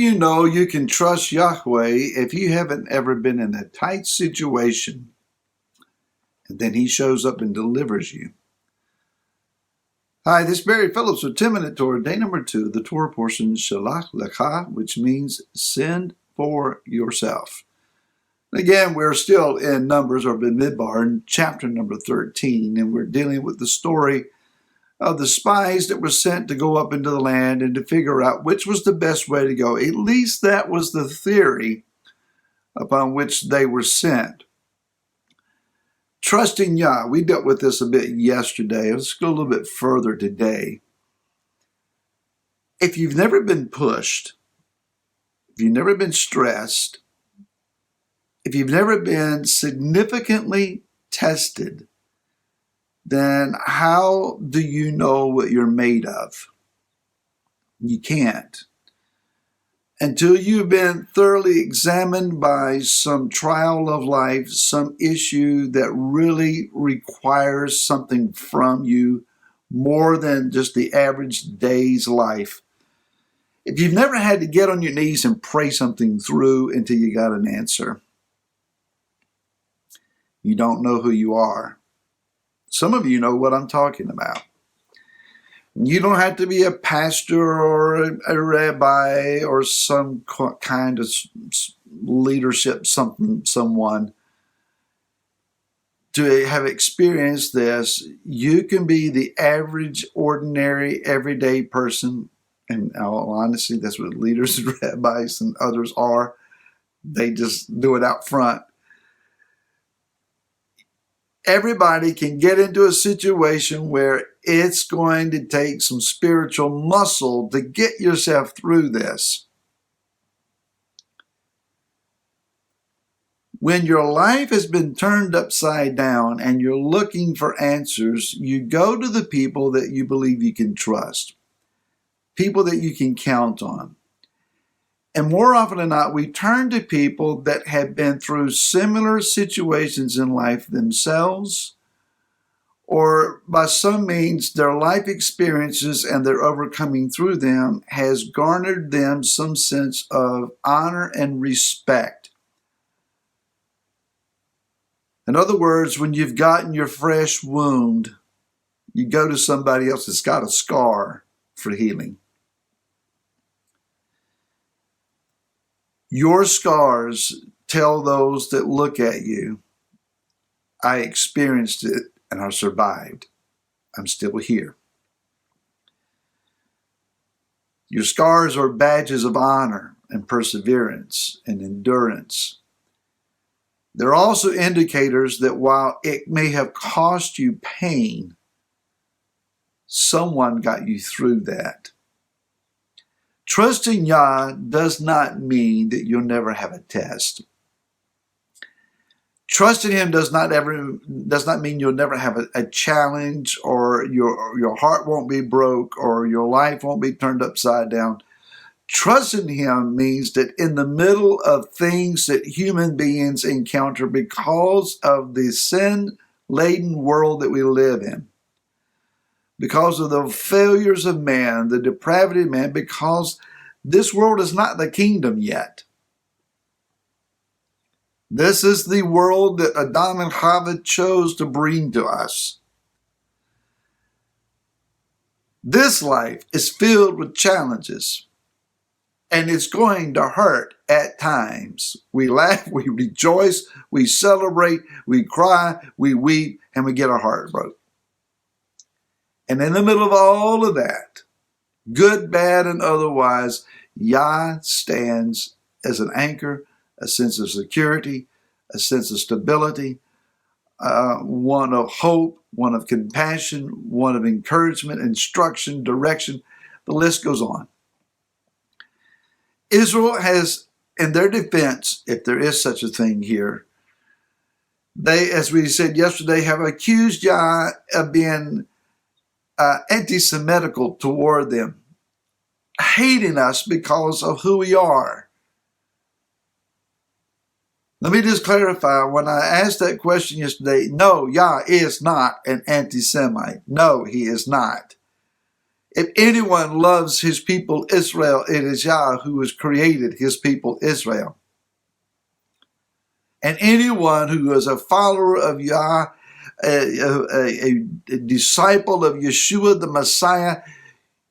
you know you can trust Yahweh if you haven't ever been in a tight situation and then he shows up and delivers you? Hi, this is Barry Phillips with 10-Minute Torah, day number 2, the Torah portion, Shelach, Lecha, which means send for yourself. Again, we're still in Numbers, or Bimidbar, in chapter number 13, and we're dealing with the story of the spies that were sent to go up into the land and to figure out which was the best way to go. At least that was the theory upon which they were sent. Trusting Yah, we dealt with this a bit yesterday. Let's go a little bit further today. If you've never been pushed, if you've never been stressed, if you've never been significantly tested, then how do you know what you're made of? You can't. Until you've been thoroughly examined by some trial of life, some issue that really requires something from you more than just the average day's life. If you've never had to get on your knees and pray something through until you got an answer, you don't know who you are. Some of you know what I'm talking about. You don't have to be a pastor or a rabbi or some kind of leadership someone to have experienced this. You can be the average, ordinary, everyday person. And in all honesty, that's what leaders and rabbis and others are. They just do it out front. Everybody can get into a situation where it's going to take some spiritual muscle to get yourself through this. When your life has been turned upside down and you're looking for answers, you go to the people that you believe you can trust, people that you can count on. And more often than not, we turn to people that have been through similar situations in life themselves, or by some means their life experiences and their overcoming through them has garnered them some sense of honor and respect. In other words, when you've gotten your fresh wound, you go to somebody else that's got a scar for healing. Your scars tell those that look at you, I experienced it and I survived. I'm still here. Your scars are badges of honor and perseverance and endurance. They're also indicators that while it may have cost you pain, someone got you through that. Trusting Yah does not mean that you'll never have a test. Trusting Him does not mean you'll never have a challenge, or your heart won't be broke, or your life won't be turned upside down. Trusting Him means that in the middle of things that human beings encounter because of the sin-laden world that we live in, because of the failures of man, the depravity of man, because this world is not the kingdom yet. This is the world that Adam and Chava chose to bring to us. This life is filled with challenges, and it's going to hurt at times. We laugh, we rejoice, we celebrate, we cry, we weep, and we get our heart broken. And in the middle of all of that, good, bad, and otherwise, Yah stands as an anchor, a sense of security, a sense of stability, one of hope, one of compassion, one of encouragement, instruction, direction. The list goes on. Israel has, in their defense, if there is such a thing here, they, as we said yesterday, have accused Yah of being anti-Semitical toward them, hating us because of who we are. Let me just clarify, when I asked that question yesterday, no, Yah is not an anti-Semite. No, he is not. If anyone loves his people Israel, it is Yah who has created his people Israel. And anyone who is a follower of Yah, a disciple of Yeshua the Messiah,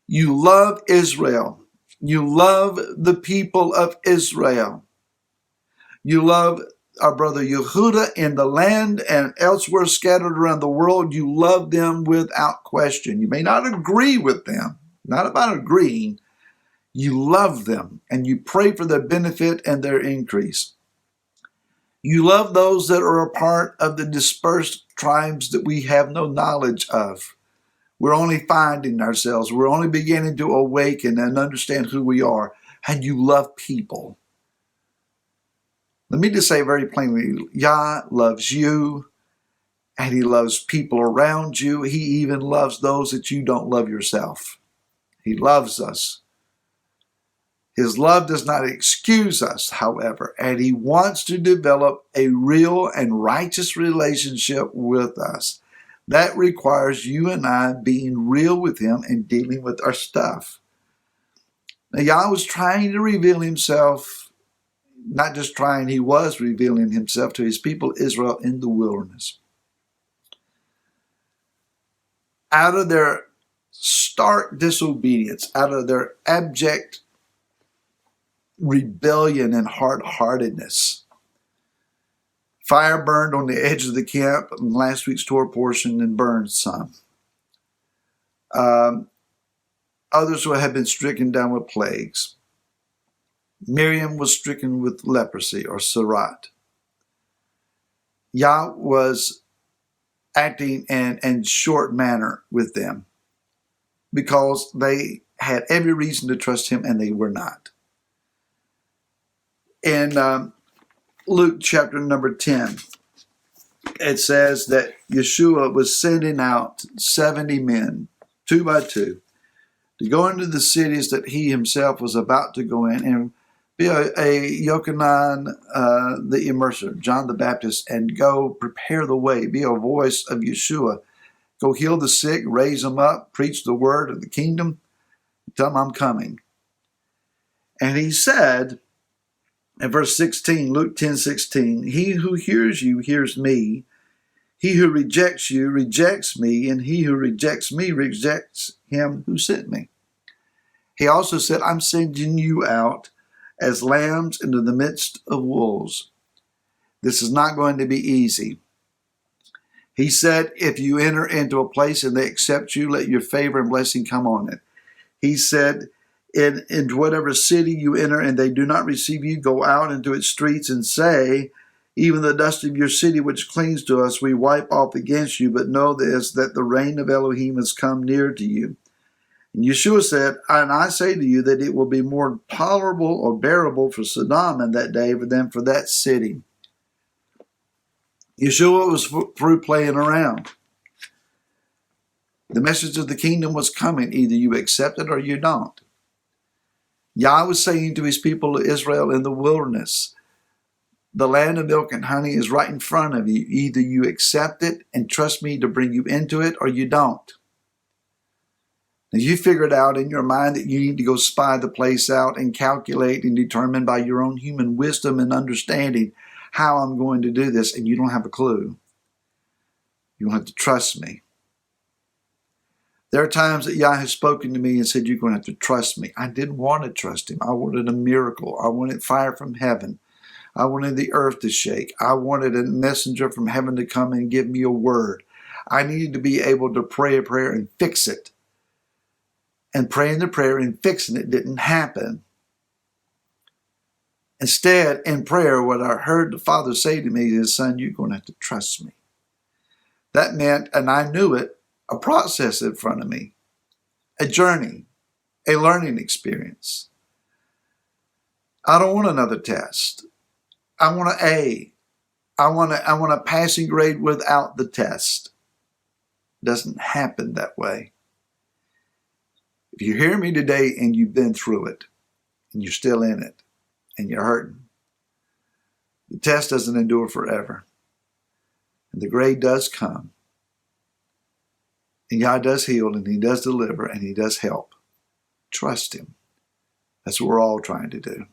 you love Israel. You love the people of Israel. You love our brother Yehuda in the land and elsewhere scattered around the world. You love them without question. You may not agree with them, not about agreeing. You love them and you pray for their benefit and their increase. You love those that are a part of the dispersed tribes that we have no knowledge of. We're only finding ourselves. We're only beginning to awaken and understand who we are. And you love people. Let me just say very plainly, Yah loves you and he loves people around you. He even loves those that you don't love yourself. He loves us. His love does not excuse us, however, and he wants to develop a real and righteous relationship with us. That requires you and I being real with him and dealing with our stuff. Now, Yah was trying to reveal himself, not just trying, he was revealing himself to his people Israel in the wilderness. Out of their stark disobedience, out of their abject rebellion and hard-heartedness, fire burned on the edge of the camp in last week's Torah portion and burned some. Others had been stricken down with plagues. Miriam was stricken with leprosy or sarat. Yah was acting in short manner with them because they had every reason to trust him and they were not. In Luke chapter number 10, it says that Yeshua was sending out 70 men, 2 by 2, to go into the cities that he himself was about to go in and be a Yochanan the Immerser, John the Baptist, and go prepare the way, be a voice of Yeshua. Go heal the sick, raise them up, preach the word of the kingdom, tell them I'm coming. And he said, in verse 16, Luke 10:16, he who hears you hears me. He who rejects you rejects me, and he who rejects me rejects him who sent me. He also said, I'm sending you out as lambs into the midst of wolves. This is not going to be easy. He said, if you enter into a place and they accept you, let your favor and blessing come on it. He said, into whatever city you enter and they do not receive you, go out into its streets and say, even the dust of your city which clings to us, we wipe off against you, but know this, that the reign of Elohim has come near to you. And Yeshua said, and I say to you that it will be more tolerable or bearable for Sodom in that day than for that city. Yeshua was through playing around. The message of the kingdom was coming. Either you accept it or you don't. Yah was saying to his people of Israel in the wilderness, the land of milk and honey is right in front of you. Either you accept it and trust me to bring you into it or you don't. Now you figured out in your mind that you need to go spy the place out and calculate and determine by your own human wisdom and understanding how I'm going to do this, and you don't have a clue. You don't have to trust me. There are times that Yah has spoken to me and said, you're going to have to trust me. I didn't want to trust him. I wanted a miracle. I wanted fire from heaven. I wanted the earth to shake. I wanted a messenger from heaven to come and give me a word. I needed to be able to pray a prayer and fix it. And praying the prayer and fixing it didn't happen. Instead, in prayer, what I heard the Father say to me is, son, you're going to have to trust me. That meant, and I knew it, a process in front of me, a journey, a learning experience. I don't want another test. I want an A. I want a passing grade without the test. It doesn't happen that way. If you hear me today and you've been through it, and you're still in it, and you're hurting, the test doesn't endure forever. And the grade does come. And God does heal, and He does deliver, and He does help. Trust Him. That's what we're all trying to do.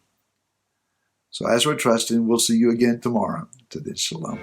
So as we're trusting, we'll see you again tomorrow. To this, shalom.